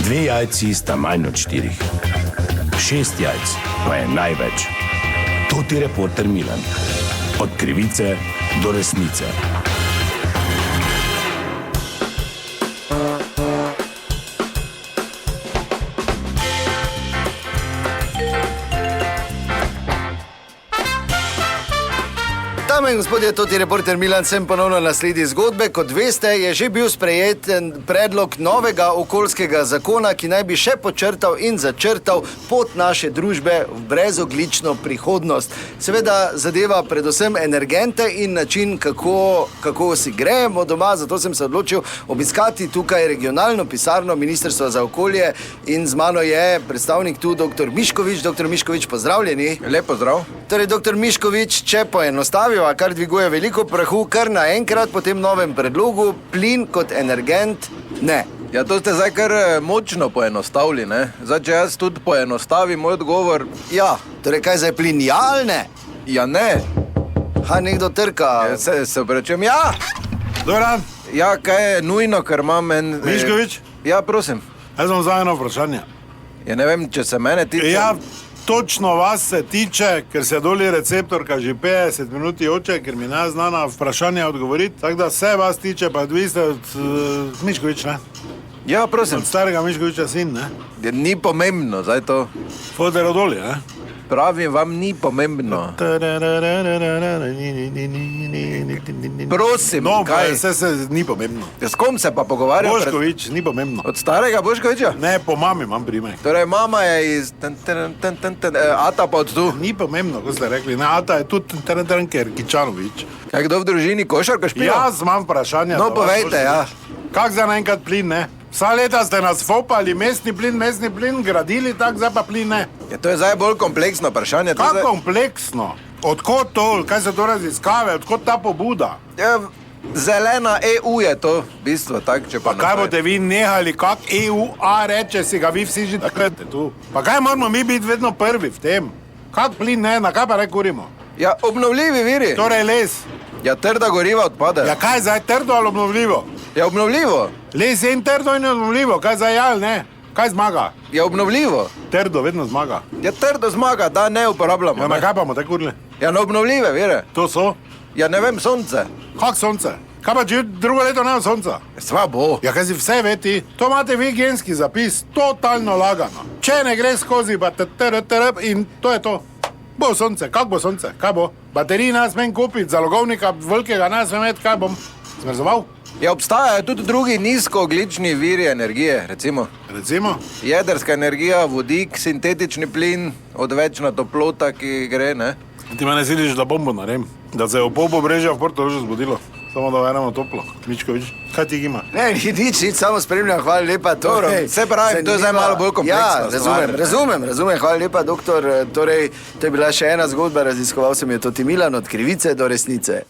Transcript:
2 jajci sta manj od 4. 6 jajc pa je največ. To ti reporter Milan. Od krivice do resnice. Dame in gospodje, to je reporter Milan, sem ponovno na sledi zgodbe. Kot veste, je že bil sprejet predlog novega okoljskega zakona, ki naj bi še počrtal in začrtal pot naše družbe v brezoglično prihodnost. Seveda zadeva predvsem energente in način, kako si grejemo doma, zato sem se odločil obiskati tukaj regionalno pisarno Ministrstva za okolje in z mano je predstavnik tu dr. Miškovič. Dr. Miškovič, pozdravljeni. Lep pozdrav. Torej, dr. Miškovič, če poenostaviva, kar dviguje veliko prahu, kar naenkrat po tem novem predlogu, plin kot energent ne. Ja, to ste zdaj kar močno poenostavili, ne? Zdaj, če jaz tudi poenostavim moj odgovor, Ja, torej kaj zdaj plin, ja ali ne? ja ne. Nekdo trka. Ja, se obrečem, ja! Doran, Ja, kaj je nujno, ker imam en... Miškovič? Ja, prosim. Jaz vam za eno vprašanje. Ja, ne vem, če se mene tiče... Ja, točno vas se tiče, ker se doli receptorka že 50 minut joče, ker mi ne zna na vprašanje odgovoriti. Tako da se vas tiče, pa vi ste od Miškovič, ne? Ja, prosim. Od starega Miškoviča sin, ne? Ja, ni pomembno, zdaj to... Foder od doli, ne? Pravim, vam ni pomembno. Prosim, No, kaj? vse se ni pomembno. Ja, s kom se pa pogovarjam? Boškovič, ni pomembno. Od starega Boškoviča? Ne, po mami imam primek. Torej, mama je iz... Ata pa od tu. Ni pomembno, ko ste rekli. Ne, Ata je tudi ker Kičanovič. Kaj, kdo v družini košarko špila? Jaz imam vprašanje. No, povejte, ja. Kak za naenkrat plin, ne? Vsa leta ste nas fopali, mestni plin, gradili, tak zdaj pa plin, ne? Ja, to je zdaj bolj kompleksno vprašanje. Kako kompleksno? Odkot to, kaj se to raziskave, odkot ta pobuda? Ja, zelena EU je to, v bistvu, tak, če pa Kaj boste vi nehali, kak EU A reče, si ga vi vsi že takrat tu? Pa kaj moramo mi biti vedno prvi v tem? Kak plin, ne, na kaj pa ne kurimo? Ja, obnovljivi viri. Torej les. Ja, trda goriva odpade. Ja, kaj zdaj, trdo ali obnovljivo? Ja, obnovljivo. Les je in trdo in obnovljivo, kaj zdaj, ali ne? Kaj zmaga? Ja, obnovljivo. Trdo vedno zmaga. Ja, trdo zmaga, da ne uporabljamo. Ja, na ne. kaj pa bomo te kurili? Ja, na obnovljive vire. To so? Ja, ne vem, sonce. Kak sonce? Kaj pa če drugo leto ne sonca? Sva bo. Ja, kaj si vse veti? To imate vi genski zapis, totalno lagano. Če ne gre skozi, pa in to je to. Bo sonce, kak bo sonce, kaj bo? Baterij ne smem kupiti, zalogovnika velikega ne smem imeti, kaj bom? Zmrzoval? Ja, obstajajo tudi drugi nizkoogljični viri energije, recimo. Recimo? Jedrska energija, vodik, sintetični plin, odvečna toplota, ki gre, ne? Ti mene siliš, da bombo naredim, da se je v pol pobrežja v Portorožu zbudilo. Samo da verjamo toplo. Mičkovič, kaj ti ima? Ne, nič, samo spremljam, hvala lepa. Torej, se pravi, to je zdaj malo bolj kompleksno. Ja, razumem, hvala lepa, doktor. Torej, to je bila še ena zgodba, raziskoval sem jo Toti Milan, od krivice do resnice.